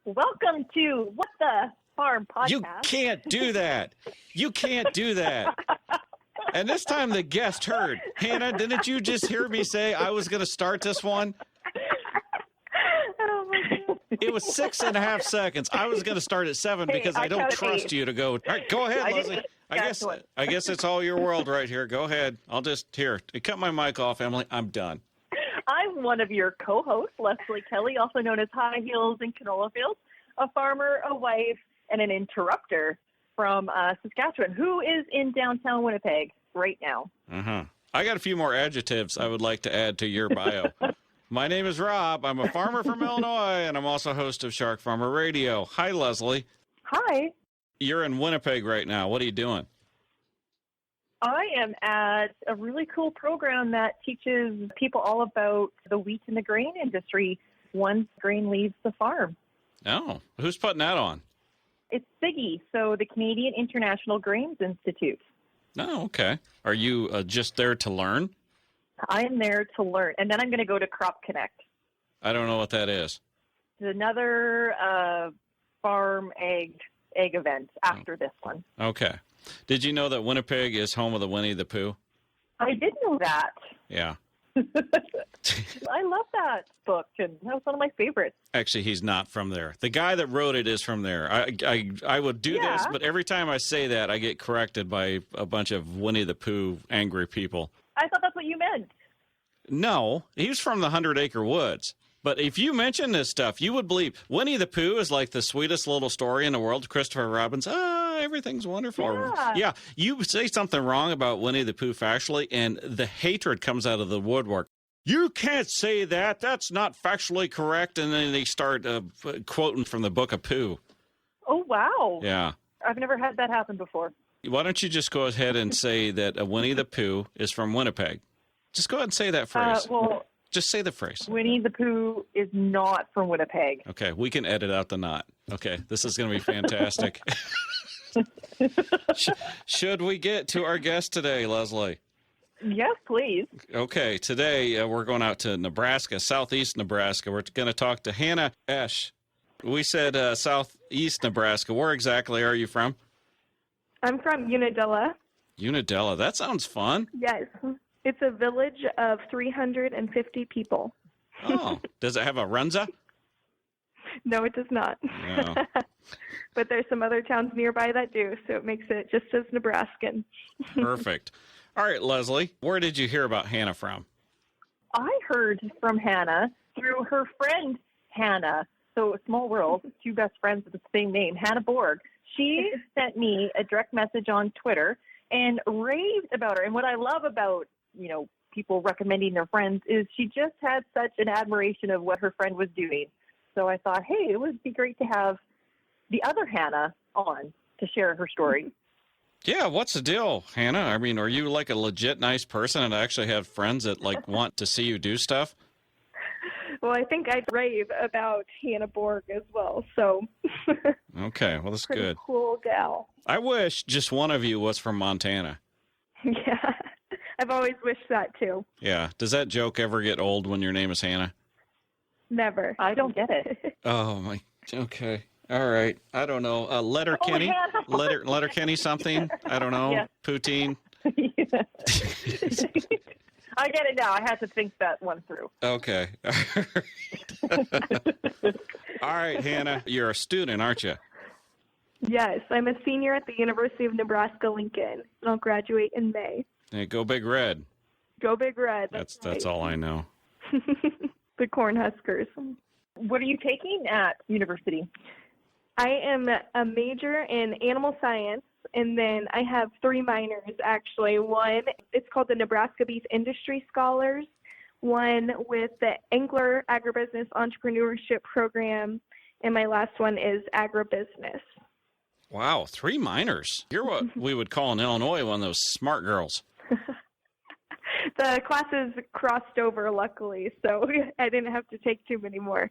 Welcome to What the Farm podcast. You can't do that. You can't do that. And this time the guest heard. Hannah, didn't you just hear me say I was going to start this one? Oh, my God. It was 6.5 seconds. I was going to start at 7 because I don't trust you to go. All right, go ahead, Lesley. I guess it's all your world right here. Go ahead. I'll just, cut my mic off, Emily. I'm done. I'm one of your co-hosts, Lesley Kelly, also known as High Heels and Canola Fields, a farmer, a wife, and an interrupter from Saskatchewan, who is in downtown Winnipeg right now. I got a few more adjectives I would like to add to your bio. My name is Rob. I'm a farmer from Illinois, and I'm also host of Shark Farmer Radio. Hi, Lesley. Hi. You're in Winnipeg right now. What are you doing? I am at a really cool program that teaches people all about the wheat and the grain industry once grain leaves the farm. Oh, who's putting that on? It's CIGI, so the Canadian International Grains Institute. Oh, okay. Are you just there to learn? I'm there to learn, and then I'm going to go to Crop Connect. I don't know what that is. It's another farm egg event after this one. Okay. Did you know that Winnipeg is home of the Winnie the Pooh? I did know that. Yeah. I love that book, and that was one of my favorites. Actually, he's not from there. The guy that wrote it is from there. I would do this, but every time I say that, I get corrected by a bunch of Winnie the Pooh angry people. I thought that's what you meant. No, he's from the 100-Acre Woods. But if you mention this stuff, you would believe Winnie the Pooh is like the sweetest little story in the world. Christopher Robin's, everything's wonderful. Yeah, you say something wrong about Winnie the Pooh factually, and the hatred comes out of the woodwork. You can't say that. That's not factually correct. And then they start quoting from the Book of Pooh. Oh, wow. Yeah. I've never had that happen before. Why don't you just go ahead and say that Winnie the Pooh is from Winnipeg? Just go ahead and say that phrase. Just say the phrase. Winnie the Pooh is not from Winnipeg. Okay, we can edit out the not. Okay, this is going to be fantastic. Should we get to our guest today, Lesley? Yes, please. Okay, today we're going out to Nebraska, southeast Nebraska. We're going to talk to Hannah Esch. We said southeast Nebraska. Where exactly are you from? I'm from Unadilla. Unadilla. That sounds fun. Yes. It's a village of 350 people. Oh, does it have a Runza? No, it does not. No. But there's some other towns nearby that do, so it makes it just as Nebraskan. Perfect. All right, Lesley, where did you hear about Hannah from? I heard from Hannah through her friend Hannah. So small world, two best friends with the same name, Hannah Borg. She sent me a direct message on Twitter and raved about her. And what I love about people recommending their friends is she just had such an admiration of what her friend was doing. So I thought, hey, it would be great to have the other Hannah on to share her story. Yeah, what's the deal, Hannah? I mean, are you like a legit nice person and actually have friends that want to see you do stuff? Well, I think I'd rave about Hannah Borg as well, so. Okay, well, that's pretty good. Cool gal. I wish just one of you was from Montana. Yeah, I've always wished that too. Yeah, does that joke ever get old when your name is Hannah? Never. I don't get it. Oh, my, okay. All right. I don't know. Letter Kenny? Letter Kenny something? I don't know. Yeah. Poutine? I get it now. I had to think that one through. Okay. All right, Hannah. You're a student, aren't you? Yes. I'm a senior at the University of Nebraska-Lincoln, and I'll graduate in May. Hey, go Big Red. Go Big Red. That's all I know. The Cornhuskers. What are you taking at university? I am a major in animal science, and then I have 3 minors, actually. One, it's called the Nebraska Beef Industry Scholars. One with the Angler Agribusiness Entrepreneurship Program, and my last one is agribusiness. Wow, 3 minors. You're what we would call in Illinois one of those smart girls. The classes crossed over, luckily, so I didn't have to take too many more.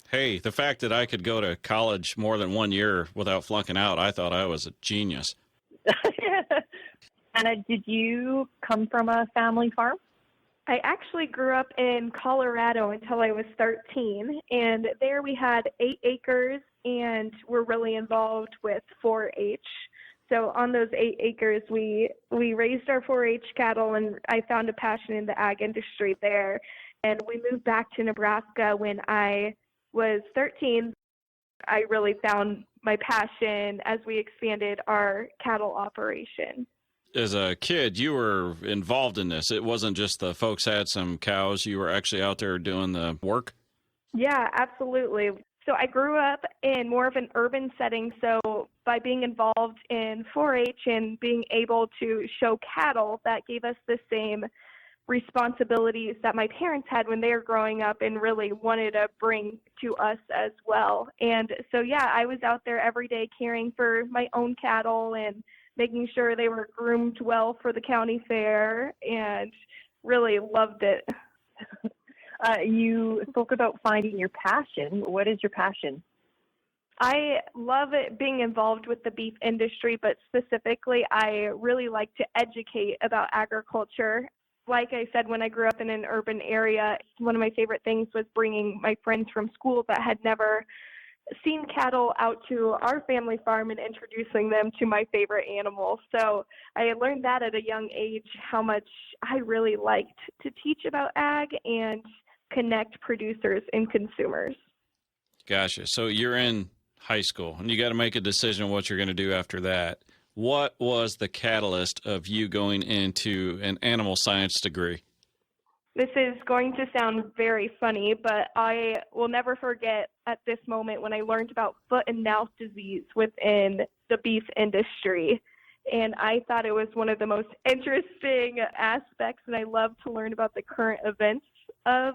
Hey, the fact that I could go to college more than 1 year without flunking out, I thought I was a genius. Anna, did you come from a family farm? I actually grew up in Colorado until I was 13, and there we had 8 acres, and we're really involved with 4-H. So on those 8 acres, we raised our 4-H cattle, and I found a passion in the ag industry there. And we moved back to Nebraska when I was 13. I really found my passion as we expanded our cattle operation. As a kid, you were involved in this. It wasn't just the folks had some cows. You were actually out there doing the work? Yeah, absolutely. So I grew up in more of an urban setting. So by being involved in 4-H and being able to show cattle, that gave us the same responsibilities that my parents had when they were growing up and really wanted to bring to us as well. And so, yeah, I was out there every day caring for my own cattle and making sure they were groomed well for the county fair, and really loved it. You spoke about finding your passion. What is your passion? I love it being involved with the beef industry, but specifically, I really like to educate about agriculture. Like I said, when I grew up in an urban area, one of my favorite things was bringing my friends from school that had never seen cattle out to our family farm and introducing them to my favorite animal. So I learned that at a young age, how much I really liked to teach about ag and connect producers and consumers. Gotcha. So you're in high school, and you got to make a decision on what you're going to do after that. What was the catalyst of you going into an animal science degree? This is going to sound very funny, but I will never forget at this moment when I learned about foot and mouth disease within the beef industry. And I thought it was one of the most interesting aspects, and I love to learn about the current events of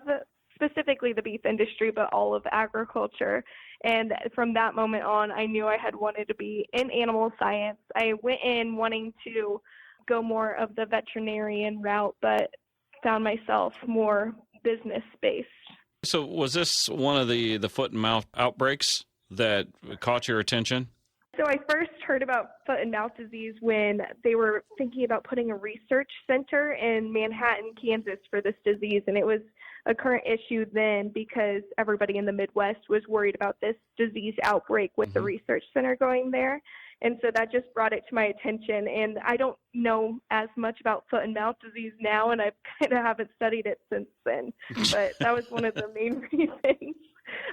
specifically the beef industry, but all of agriculture. And from that moment on, I knew I had wanted to be in animal science. I went in wanting to go more of the veterinarian route, but found myself more business-based. So was this one of the foot and mouth outbreaks that caught your attention? So I first heard about foot and mouth disease when they were thinking about putting a research center in Manhattan, Kansas for this disease. And it was a current issue then because everybody in the Midwest was worried about this disease outbreak with the research center going there. And so that just brought it to my attention. And I don't know as much about foot and mouth disease now, and I kind of haven't studied it since then. But that was one of the main reasons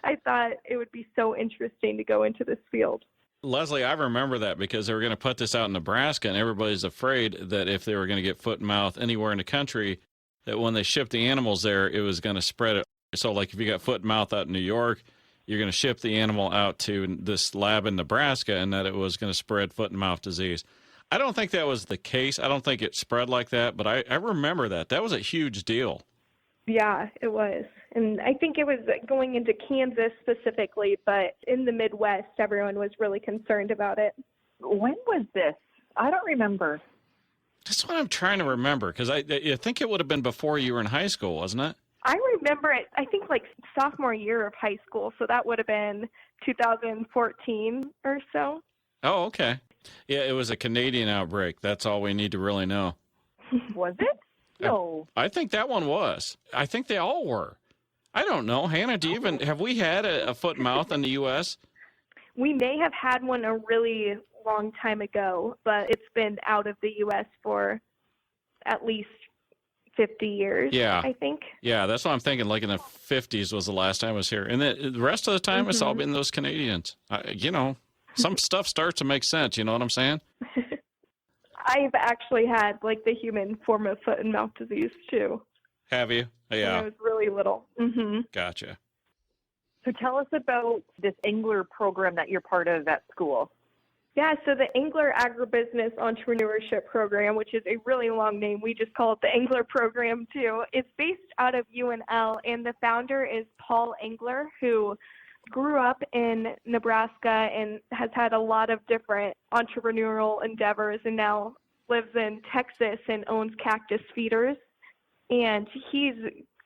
I thought it would be so interesting to go into this field. Lesley, I remember that because they were going to put this out in Nebraska, and everybody's afraid that if they were going to get foot and mouth anywhere in the country, that when they shipped the animals there, it was going to spread it. So, like, if you got foot and mouth out in New York, you're going to ship the animal out to this lab in Nebraska, and that it was going to spread foot and mouth disease. I don't think that was the case. I don't think it spread like that, but I remember that. That was a huge deal. Yeah, it was. And I think it was going into Kansas specifically, but in the Midwest, everyone was really concerned about it. When was this? I don't remember. That's what I'm trying to remember, because I think it would have been before you were in high school, wasn't it? I remember it, I think, like sophomore year of high school, so that would have been 2014 or so. Oh, okay. Yeah, it was a Canadian outbreak. That's all we need to really know. Was it? No. I think that one was. I think they all were. I don't know. Hannah, have we had a foot and mouth in the U.S.? We may have had one a really long time ago, but it's been out of the U.S. for at least 50 years, yeah. I think. Yeah, that's what I'm thinking. Like in the 50s was the last time I was here. And the rest of the time, it's all been those Canadians. Some stuff starts to make sense. You know what I'm saying? I've actually had, like, the human form of foot and mouth disease, too. Have you? Yeah. When I was really little. Gotcha. So tell us about this Angler program that you're part of at school. Yeah, so the Angler Agribusiness Entrepreneurship Program, which is a really long name, we just call it the Angler Program too, is based out of UNL, and the founder is Paul Angler, who grew up in Nebraska and has had a lot of different entrepreneurial endeavors and now lives in Texas and owns cactus feeders. And he's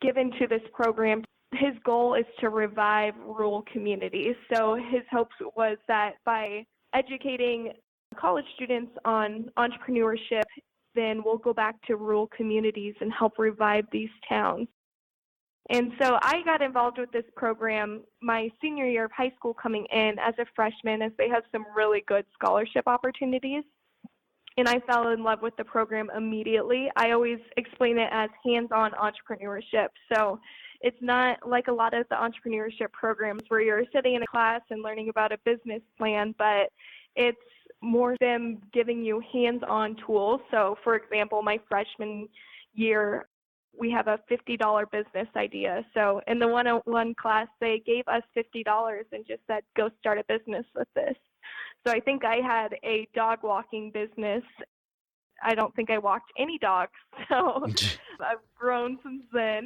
given to this program. His goal is to revive rural communities. So his hopes was that by educating college students on entrepreneurship, then we'll go back to rural communities and help revive these towns. And so I got involved with this program my senior year of high school coming in as a freshman, as they have some really good scholarship opportunities. And I fell in love with the program immediately. I always explain it as hands-on entrepreneurship. So it's not like a lot of the entrepreneurship programs where you're sitting in a class and learning about a business plan, but it's more them giving you hands-on tools. So for example, my freshman year, we have a $50 business idea. So in the 101 class, they gave us $50 and just said, go start a business with this. So I think I had a dog walking business. I don't think I walked any dogs. So I've grown since then.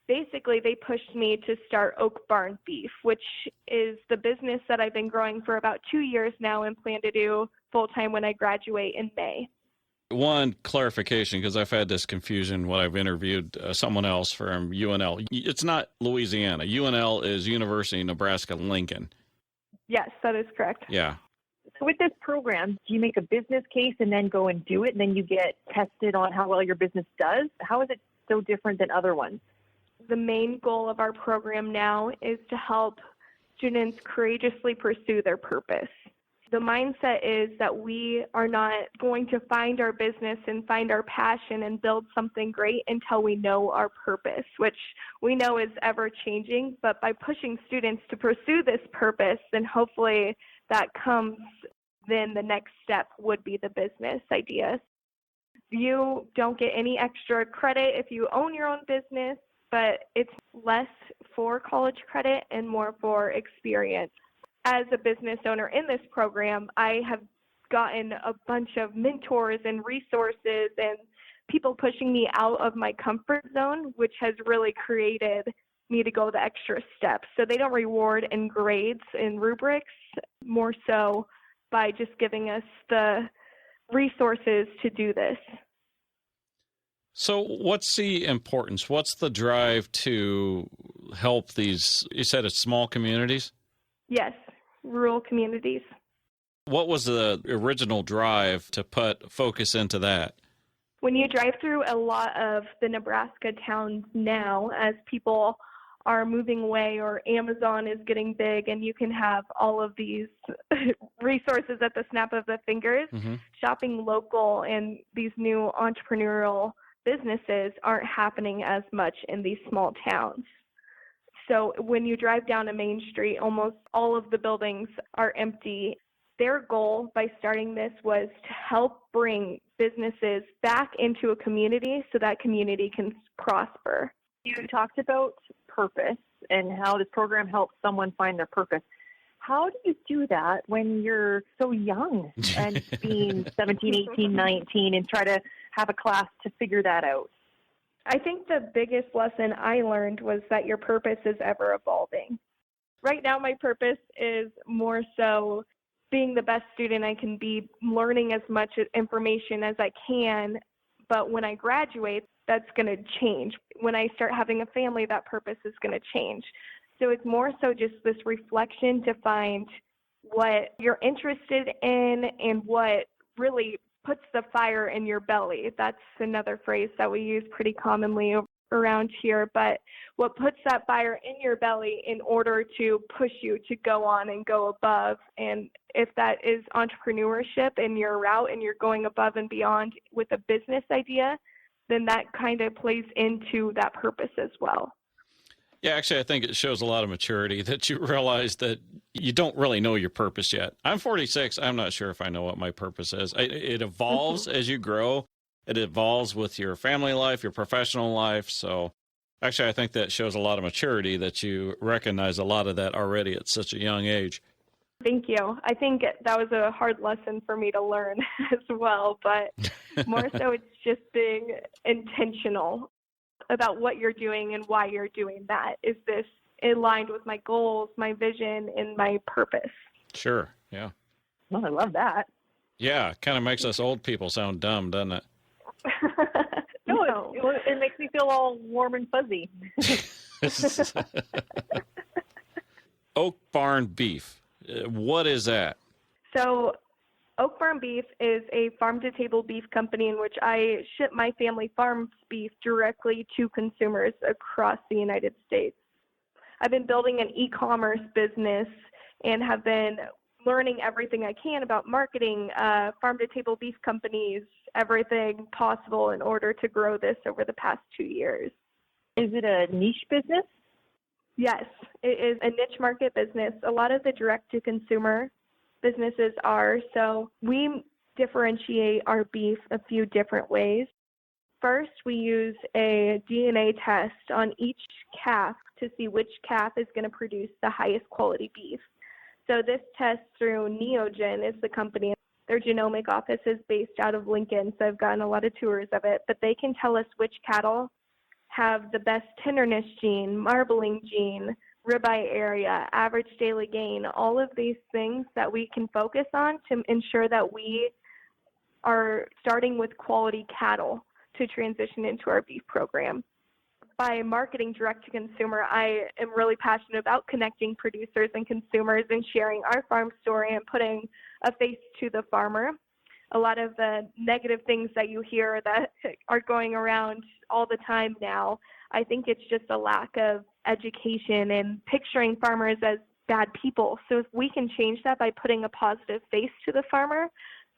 Basically, they pushed me to start Oak Barn Beef, which is the business that I've been growing for about 2 years now and plan to do full-time when I graduate in May. One clarification, because I've had this confusion when I've interviewed someone else from UNL. It's not Louisiana. UNL is University of Nebraska-Lincoln. Yes, that is correct. Yeah. So with this program, do you make a business case and then go and do it, and then you get tested on how well your business does? How is it so different than other ones? The main goal of our program now is to help students courageously pursue their purpose. The mindset is that we are not going to find our business and find our passion and build something great until we know our purpose, which we know is ever changing. But by pushing students to pursue this purpose, then hopefully that comes, then the next step would be the business idea. You don't get any extra credit if you own your own business, but it's less for college credit and more for experience. As a business owner in this program, I have gotten a bunch of mentors and resources and people pushing me out of my comfort zone, which has really created me to go the extra steps. So they don't reward in grades and rubrics, more so by just giving us the resources to do this. So what's the importance? What's the drive to help these, you said it's small communities? Yes, rural communities. What was the original drive to put focus into that? When you drive through a lot of the Nebraska towns now, as people are moving away or Amazon is getting big and you can have all of these resources at the snap of the fingers, shopping local and these new entrepreneurial businesses aren't happening as much in these small towns. So when you drive down a main street, almost all of the buildings are empty. Their goal by starting this was to help bring businesses back into a community so that community can prosper. You talked about purpose and how this program helps someone find their purpose. How do you do that when you're so young and being 17, 18, 19 and try to have a class to figure that out? I think the biggest lesson I learned was that your purpose is ever evolving. Right now, my purpose is more so being the best student I can be, learning as much information as I can. But when I graduate, that's going to change. When I start having a family, that purpose is going to change. So it's more so just this reflection to find what you're interested in and what really puts the fire in your belly. That's another phrase that we use pretty commonly around here, but what puts that fire in your belly in order to push you to go on and go above. And if that is entrepreneurship and your route and you're going above and beyond with a business idea, then that kind of plays into that purpose as well. Yeah, actually, I think it shows a lot of maturity that you realize that you don't really know your purpose yet. I'm 46. I'm not sure if I know what my purpose is. It evolves as you grow. It evolves with your family life, your professional life. So actually, I think that shows a lot of maturity that you recognize a lot of that already at such a young age. Thank you. I think that was a hard lesson for me to learn as well, but more so it's just being intentional about what you're doing and why you're doing that. Is this aligned with my goals, my vision, and my purpose? Sure, yeah. Well, I love that. Yeah, kind of makes us old people sound dumb, doesn't it? No, it makes me feel all warm and fuzzy. Oak Barn Beef. What is that? So Oak Farm Beef is a farm-to-table beef company in which I ship my family farm's beef directly to consumers across the United States. I've been building an e-commerce business and have been learning everything I can about marketing, farm-to-table beef companies, everything possible in order to grow this over the past 2 years. Is it a niche business? Yes, it is a niche market business. A lot of the direct-to-consumer businesses are, so we differentiate our beef a few different ways. First, we use a DNA test on each calf to see which calf is going to produce the highest quality beef. So this test through Neogen is the company. Their genomic office is based out of Lincoln, so I've gotten a lot of tours of it, but they can tell us which cattle have the best tenderness gene, marbling gene, ribeye area, average daily gain, all of these things that we can focus on to ensure that we are starting with quality cattle to transition into our beef program. By marketing direct to consumer, I am really passionate about connecting producers and consumers and sharing our farm story and putting a face to the farmer. A lot of the negative things that you hear that are going around all the time now, I think it's just a lack of education and picturing farmers as bad people. So if we can change that by putting a positive face to the farmer,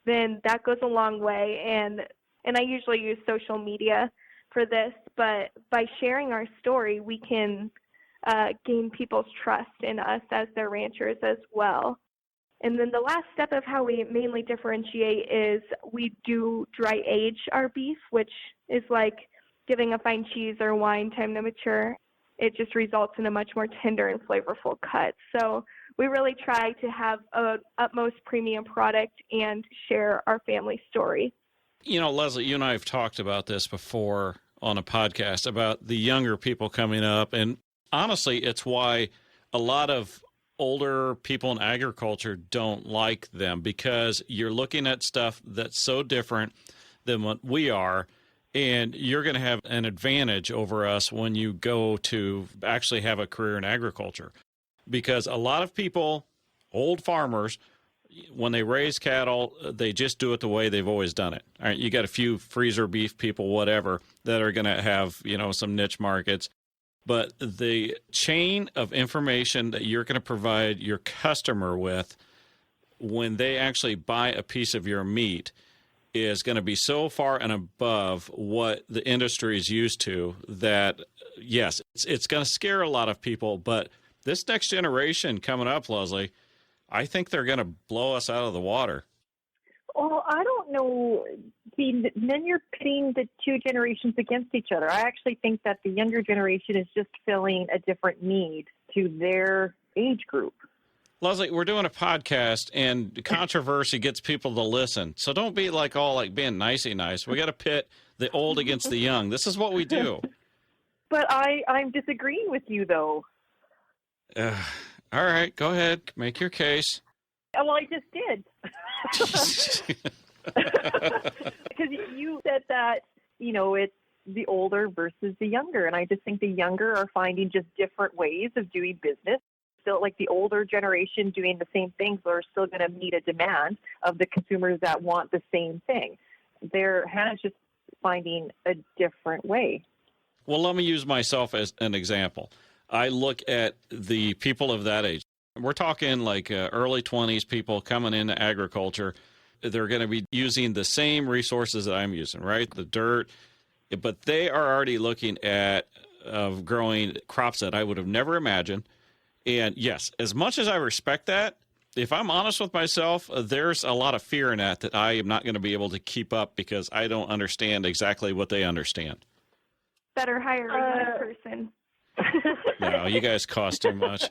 then that goes a long way. And I usually use social media for this, but by sharing our story, we can gain people's trust in us as their ranchers as well. And then the last step of how we mainly differentiate is we do dry age our beef, which is like giving a fine cheese or wine time to mature. It just results in a much more tender and flavorful cut. So we really try to have an utmost premium product and share our family story. You know, Lesley, you and I have talked about this before on a podcast about the younger people coming up. And honestly, it's why a lot of older people in agriculture don't like them, because you're looking at stuff that's so different than what we are. And you're going to have an advantage over us when you go to actually have a career in agriculture, because a lot of people, old farmers, when they raise cattle, they just do it the way they've always done it. All right, you got a few freezer beef people, whatever, that are going to have, some niche markets. But the chain of information that you're going to provide your customer with when they actually buy a piece of your meat is going to be so far and above what the industry is used to that, yes, it's going to scare a lot of people. But this next generation coming up, Lesley, I think they're going to blow us out of the water. Well, I don't know. See, then you're pitting the two generations against each other. I actually think that the younger generation is just filling a different need to their age group. Lesley, we're doing a podcast, and controversy gets people to listen. So don't be all being nicey nice. We got to pit the old against the young. This is what we do. But I'm disagreeing with you, though. All right, go ahead. Make your case. Well, I just did. Because you said that, it's the older versus the younger. And I just think the younger are finding just different ways of doing business. Still, like the older generation doing the same things are still going to meet a demand of the consumers that want the same thing. Hannah's just finding a different way. Well, let me use myself as an example. I look at the people of that age. We're talking early 20s people coming into agriculture. They're going to be using the same resources that I'm using, right? The dirt. But they are already looking at growing crops that I would have never imagined. And yes, as much as I respect that, if I'm honest with myself, there's a lot of fear in that I am not going to be able to keep up because I don't understand exactly what they understand. Better hire a young person. No, you guys cost too much.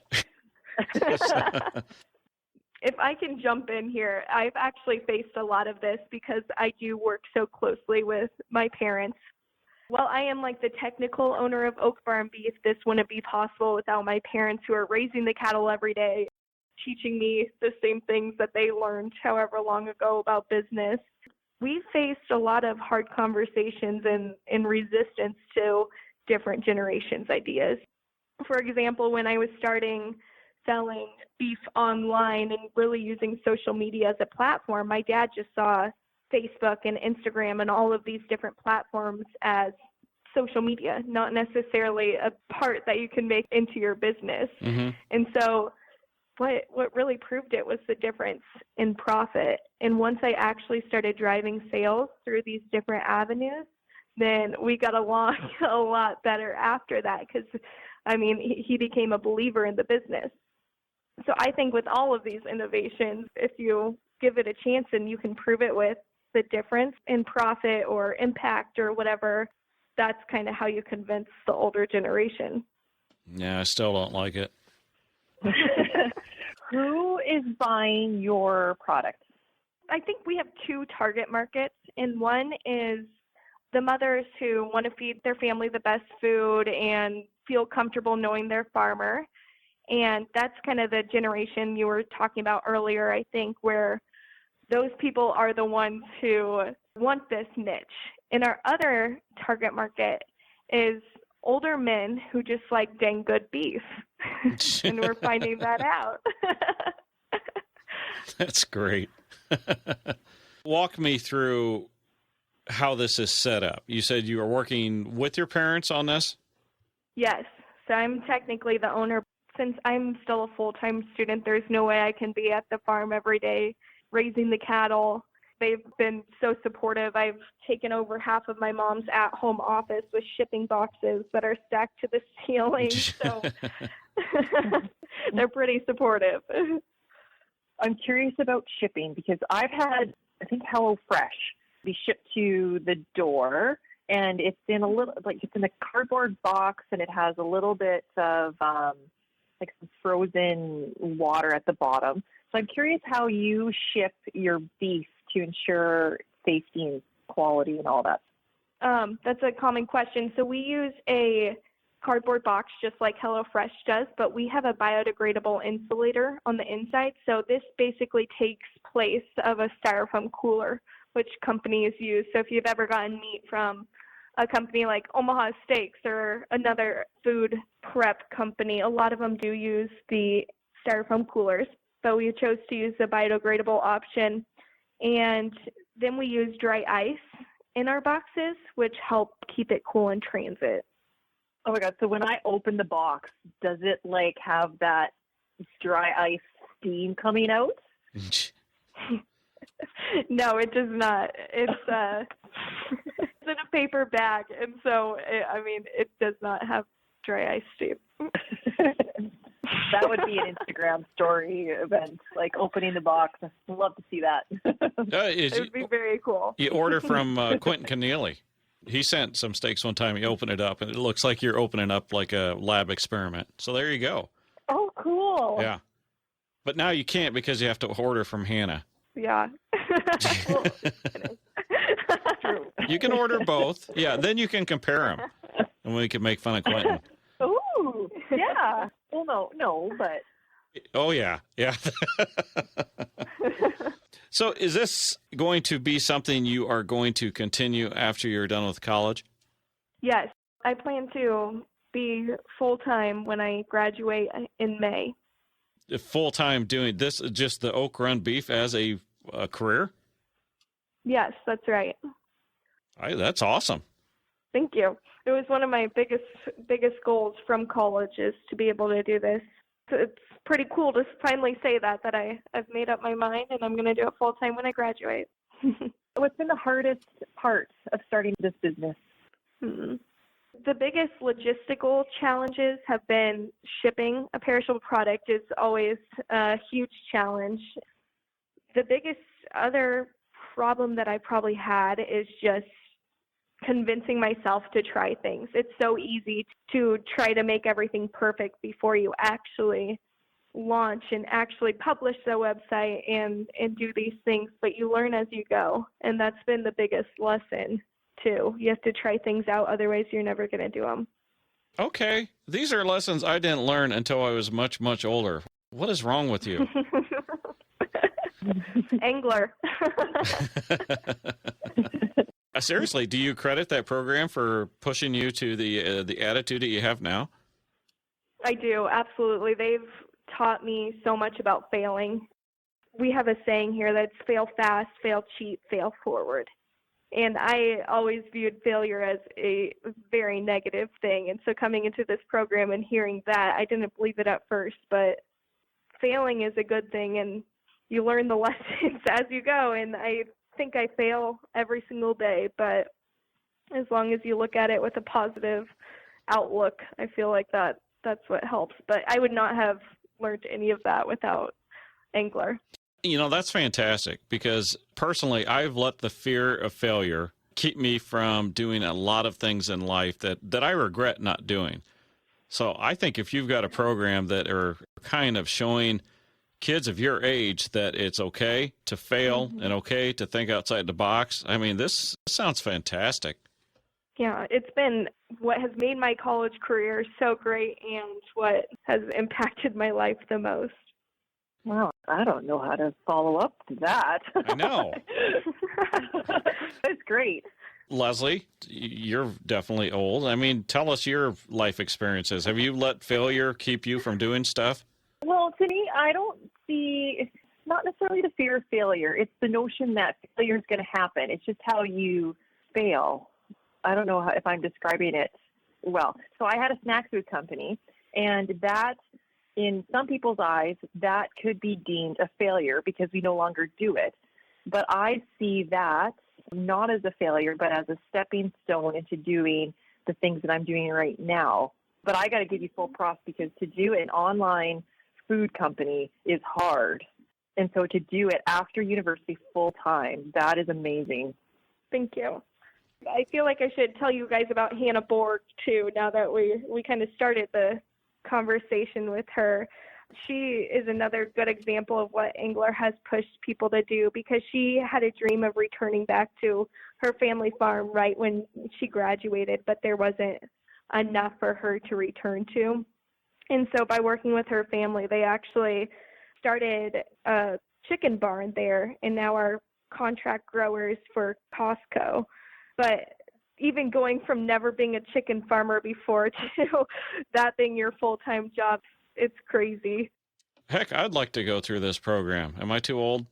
If I can jump in here, I've actually faced a lot of this because I do work so closely with my parents. While I am the technical owner of Oak Farm Beef, this wouldn't be possible without my parents who are raising the cattle every day, teaching me the same things that they learned however long ago about business. We faced a lot of hard conversations and resistance to different generations' ideas. For example, when I was starting selling beef online and really using social media as a platform. My dad just saw Facebook and Instagram and all of these different platforms as social media, not necessarily a part that you can make into your business. Mm-hmm. And so what really proved it was the difference in profit. And once I actually started driving sales through these different avenues, then we got along a lot better after that because, I mean, he became a believer in the business. So I think with all of these innovations, if you give it a chance and you can prove it with the difference in profit or impact or whatever, that's kind of how you convince the older generation. Yeah, I still don't like it. Who is buying your product? I think we have two target markets, and one is the mothers who want to feed their family the best food and feel comfortable knowing their farmer. And that's kind of the generation you were talking about earlier, I think, where those people are the ones who want this niche. And our other target market is older men who just like dang good beef. And we're finding that out. That's great. Walk me through how this is set up. You said you were working with your parents on this? Yes. So I'm technically the owner. Since I'm still a full-time student, there's no way I can be at the farm every day raising the cattle. They've been so supportive. I've taken over half of my mom's at-home office with shipping boxes that are stacked to the ceiling. So they're pretty supportive. I'm curious about shipping because I've had, I think, HelloFresh be shipped to the door, and it's in a little, like it's in a cardboard box, and it has a little bit of like some frozen water at the bottom. So I'm curious how you ship your beef to ensure safety and quality and all that. That's a common question. So we use a cardboard box just like HelloFresh does, but we have a biodegradable insulator on the inside. So this basically takes place of a styrofoam cooler, which companies use. So if you've ever gotten meat from a company like Omaha Steaks or another food prep company, a lot of them do use the styrofoam coolers. But we chose to use the biodegradable option. And then we use dry ice in our boxes, which help keep it cool in transit. Oh my God. So when I open the box, does it like have that dry ice steam coming out? No, it does not. It's it's in a paper bag. And so, it does not have dry ice steam. That would be an Instagram story event, like opening the box. I'd love to see that. It would be very cool. You order from Quentin Keneally. He sent some steaks one time. He opened it up, and it looks like you're opening up like a lab experiment. So there you go. Oh, cool. Yeah. But now you can't because you have to order from Hannah. Yeah. True. You can order both. Yeah, then you can compare them, and we can make fun of Quentin. Ooh, yeah. Well, no, but. Oh, yeah. So is this going to be something you are going to continue after you're done with college? Yes. I plan to be full-time when I graduate in May. Full-time doing this, just the Oak Run beef as a career? Yes, that's right. That's awesome. Thank you. It was one of my biggest goals from college is to be able to do this. It's pretty cool to finally say that I've made up my mind and I'm going to do it full time when I graduate. What's been the hardest part of starting this business? The biggest logistical challenges have been shipping. A perishable product is always a huge challenge. The biggest other problem that I probably had is just convincing myself to try things. It's so easy to try to make everything perfect before you actually launch and actually publish the website and do these things, but you learn as you go. And that's been the biggest lesson too. You have to try things out, otherwise you're never going to do them. Okay. These are lessons I didn't learn until I was much, much older. What is wrong with you? Angler. Seriously, do you credit that program for pushing you to the attitude that you have now? I do, absolutely. They've taught me so much about failing. We have a saying here that's fail fast, fail cheap, fail forward. And I always viewed failure as a very negative thing. And so coming into this program and hearing that, I didn't believe it at first, but failing is a good thing, and you learn the lessons as you go. And I think I fail every single day, but as long as you look at it with a positive outlook, I feel like that's what helps. But I would not have learned any of that without Angler. That's fantastic, because personally, I've let the fear of failure keep me from doing a lot of things in life that I regret not doing. So I think if you've got a program that are kind of showing kids of your age that it's okay to fail and okay to think outside the box, I mean, this sounds fantastic. Yeah, it's been what has made my college career so great and what has impacted my life the most. Well, I don't know how to follow up to that. I know. That's great. Lesley, you're definitely old. I mean, tell us your life experiences. Have you let failure keep you from doing stuff? Well, to me, I don't see, it's not necessarily the fear of failure. It's the notion that failure is going to happen. It's just how you fail. I don't know if I'm describing it well. So I had a snack food company, and that, in some people's eyes, that could be deemed a failure because we no longer do it. But I see that not as a failure, but as a stepping stone into doing the things that I'm doing right now. But I got to give you full props, because to do an online food company is hard. And so to do it after university full time, that is amazing. Thank you. I feel like I should tell you guys about Hannah Borg too, now that we kind of started the conversation with her. She is another good example of what Angler has pushed people to do, because she had a dream of returning back to her family farm right when she graduated, but there wasn't enough for her to return to. And so by working with her family, they actually started a chicken barn there and now are contract growers for Costco. But even going from never being a chicken farmer before to that being your full-time job, it's crazy. Heck, I'd like to go through this program. Am I too old?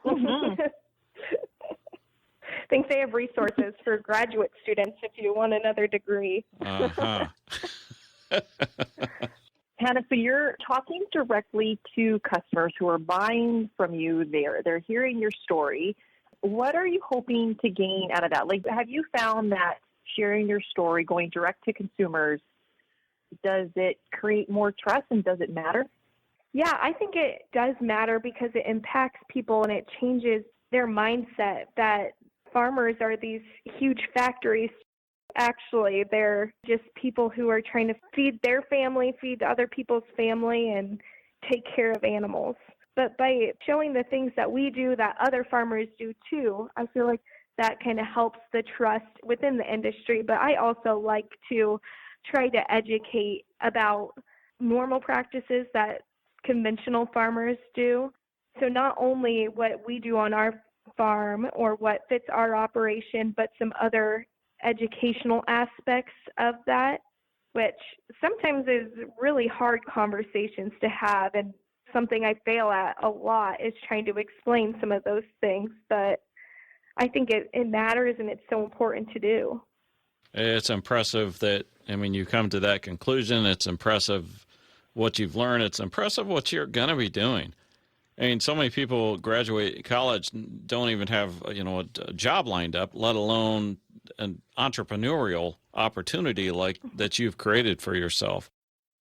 I think they have resources for graduate students if you want another degree. Uh-huh. Hannah, so you're talking directly to customers who are buying from you. They're hearing your story. What are you hoping to gain out of that? Like, have you found that sharing your story, going direct to consumers, does it create more trust, and does it matter? Yeah, I think it does matter, because it impacts people and it changes their mindset that farmers are these huge factories. Actually, they're just people who are trying to feed their family, feed other people's family, and take care of animals. But by showing the things that we do that other farmers do too, I feel like that kind of helps the trust within the industry. But I also like to try to educate about normal practices that conventional farmers do. So not only what we do on our farm or what fits our operation, but some other educational aspects of that, which sometimes is really hard conversations to have, and something I fail at a lot is trying to explain some of those things. But I think it matters, and it's so important to do. It's impressive that, you come to that conclusion. It's impressive what you've learned. It's impressive what you're going to be doing. So many people graduate college and don't even have, a job lined up, let alone an entrepreneurial opportunity like that you've created for yourself.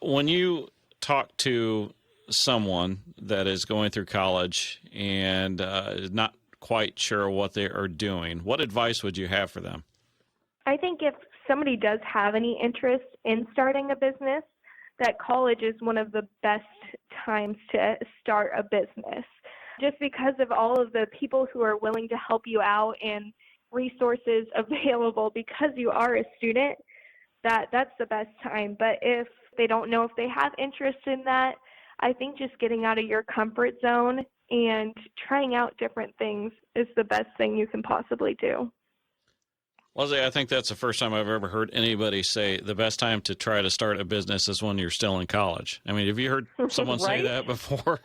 When you talk to someone that is going through college and is not quite sure what they are doing, what advice would you have for them? I think if somebody does have any interest in starting a business, that college is one of the best times to start a business, just because of all of the people who are willing to help you out and resources available because you are a student. That's the best time. But if they don't know if they have interest in that, I think just getting out of your comfort zone and trying out different things is the best thing you can possibly do. Leslie, I think that's the first time I've ever heard anybody say the best time to try to start a business is when you're still in college. I mean, have you heard someone say that before?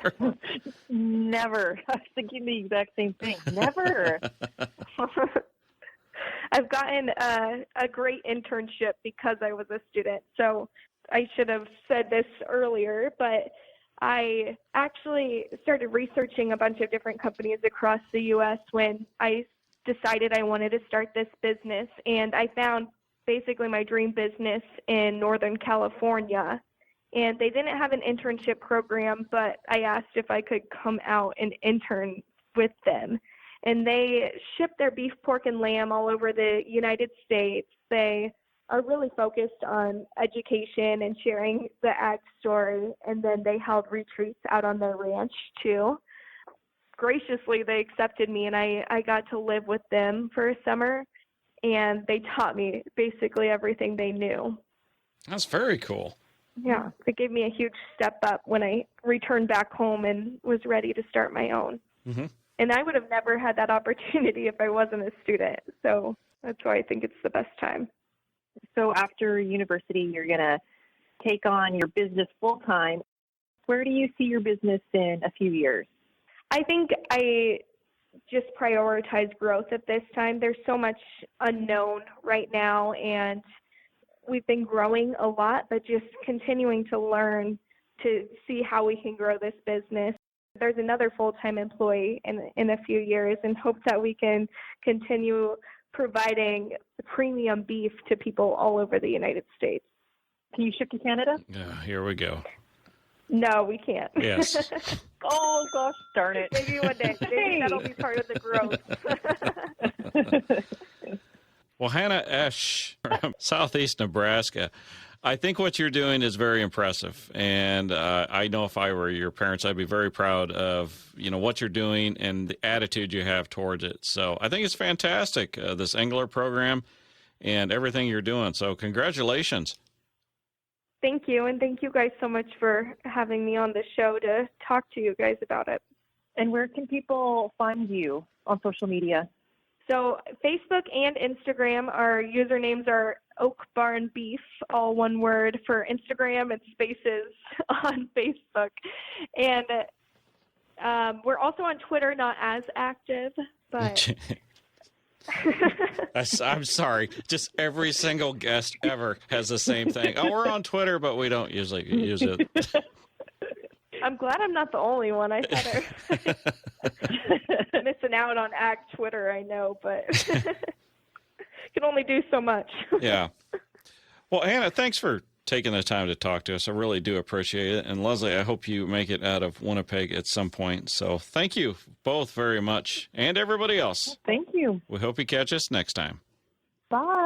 Never. I was thinking the exact same thing. Never. I've gotten a great internship because I was a student. So I should have said this earlier, but I actually started researching a bunch of different companies across the U.S. when I decided I wanted to start this business. And I found basically my dream business in Northern California. And they didn't have an internship program, but I asked if I could come out and intern with them. And they ship their beef, pork, and lamb all over the United States. They are really focused on education and sharing the ag story. And then they held retreats out on their ranch too. Graciously, they accepted me, and I got to live with them for a summer. And they taught me basically everything they knew. That's very cool. Yeah, it gave me a huge step up when I returned back home and was ready to start my own. Mm-hmm. And I would have never had that opportunity if I wasn't a student. So that's why I think it's the best time. So after university, you're going to take on your business full-time. Where do you see your business in a few years? I think I just prioritize growth at this time. There's so much unknown right now, and we've been growing a lot, but just continuing to learn to see how we can grow this business. There's another full-time employee in a few years, and hope that we can continue providing premium beef to people all over the United States. Can you ship to Canada? Here we go. No, we can't. Yes. Oh, gosh, darn it. Maybe one day. Maybe that'll be part of the growth. Well, Hannah Esch from Southeast Nebraska, I think what you're doing is very impressive. And I know if I were your parents, I'd be very proud of, what you're doing and the attitude you have towards it. So I think it's fantastic, this Angler program and everything you're doing. So congratulations. Thank you, and thank you guys so much for having me on the show to talk to you guys about it. And where can people find you on social media? So Facebook and Instagram, our usernames are Oak Barn Beef, all one word for Instagram, and spaces on Facebook. And we're also on Twitter, not as active, but... I'm sorry. Just every single guest ever has the same thing. Oh, we're on Twitter, but we don't usually use it. I'm glad I'm not the only one. I thought missing out on Act Twitter, I know, but can only do so much. Yeah. Well, Hannah, thanks for taking the time to talk to us. I really do appreciate it. And Lesley, I hope you make it out of Winnipeg at some point. So thank you both very much, and everybody else. Thank you. We hope you catch us next time. Bye.